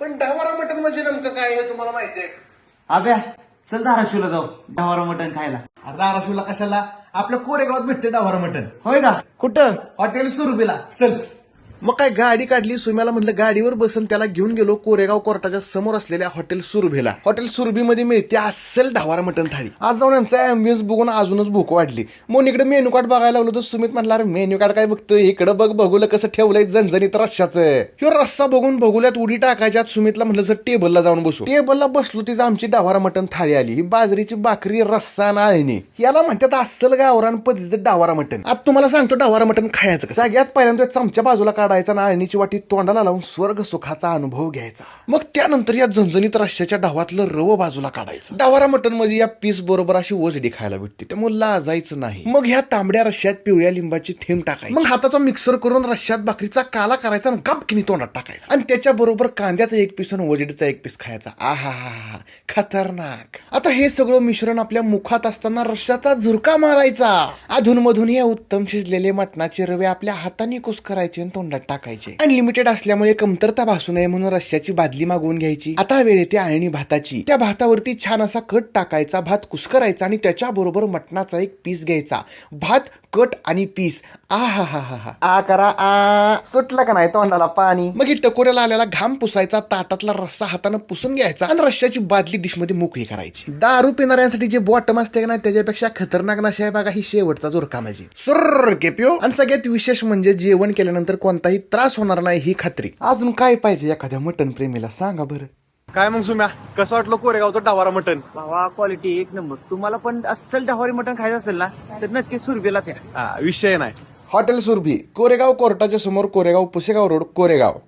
पण डावारा मटण म्हणजे नेमकं काय हे तुम्हाला माहिती आहे? अभ्या चल धाराशिवला जाऊ डवारा मटण खायला. अरे धाराशिवला कशाला? आपल्या कोरेगावात भेटते डावारा मटण. होय का? कुठं? हॉटेल सुरभीला. चल. मग काय गाडी काढली. सुम्याला म्हटलं गाडीवर बसून त्याला घेऊन गेलो कोरेगाव कोर्टाच्या समोर असलेल्या हॉटेल सुरभीला. हॉटेल सुरभीमध्ये मिळते असेल ढावारा मटण थाळी. आज जाऊन यांचा अँबियन्स बघून अजूनच भूक वाढली. मग इकडे मेन्यू कार्ड बघायला लागलो तर सुमित म्हटला अरे मेन्यू कार्ड काय बघतोय, इकडे बघ बघूला कसं ठेवलंय झणझणीत रश्शाचं. ह्यो रस्सा बघून बघूल्यात उडी टाकायच्यात सुमितला म्हटलं सर टेबलला जाऊन बसू. टेबलला बसलो तिचं आमची ढावारा मटण थाळी आली. ही बाजरीची भाकरी, रस्सा आणि आळणी. याला म्हणतात अस्सल गावरान पद्धतीचं डावारा मटण. आता तुम्हाला सांगतो डावारा मटण खायचं कसं. सगळ्यात पहिल्यांदा चमच्या बाजूला काढायचा आणि आळणीची वाटी तोंडाला लावून स्वर्ग सुखाचा अनुभव घ्यायचा. मग त्यानंतर या झणझणीत रश्श्याच्या डावातलं रव बाजूला काढायचं. डावारा मटण मध्ये या पीस बरोबर अशी वजडी खायला भेटते, त्यामुळे लाजायचं नाही. मग ह्या तांबड्या रश्श्यात पिवळ्या लिंबाची थेंब टाकायची. मग हाताचा मिक्सर करून रश्श्यात भाकरीचा काला करायचा आणि गपकिनी तोंडात टाकायचा. आणि त्याच्या बरोबर कांद्याचा एक पीस आणि वजडीचा एक पीस खायचा. आहा खतरनाक. आता हे सगळं मिश्रण आपल्या मुखात असताना रश्श्याचा झुरका मारायचा. अधूनमधून हे उत्तम शिजलेले मटणाचे रवे आपल्या हाताने कुस्करायचे आणि तोंडात टाकायचे. अनलिमिटेड असल्यामुळे कमतरता भासू नये म्हणून रश्श्याची बादली मागवून घ्यायची. आता वेळ येते आळणी भाताची. त्या भातावरती छान असा कट टाकायचा, भात कुस्करायचा आणि त्याच्याबरोबर मटणाचा एक पीस घ्यायचा. भात, कट आणि पीस. आ करा आ सुटलं का नाही तोंडाला पाणी. मग टकोऱ्याला आलेला घाम पुसायचा, ताटातला रस्सा हाताने पुसून घ्यायचा आणि रश्श्याची बादली डिश मध्ये मोकळी करायची. दारू पिणाऱ्यांसाठी जे बॉटम असते का नाही त्याच्यापेक्षा खतरनाक नशा आहे बघा ही शेवटचा जोरका माझी. सुर्र केप्यो. आणि सगळ्यात विशेष म्हणजे जेवण केल्यानंतर कोणताही त्रास होणार नाही ही खात्री. अजून काय पाहिजे एखाद्या मटण प्रेमीला सांगा बरं. काय मग सुम्या, कसं वाटलं कोरेगावचं डावारा मटण? भावा क्वालिटी एक नंबर. तुम्हाला पण अस्सल डवारी मटण खायचं असेल ना तर नक्की सुरभीला त्या. विषय नाही. हॉटेल सुरभी, कोरेगाव कोर्टाच्या समोर, कोरेगाव पुसेगाव रोड, कोरेगाव.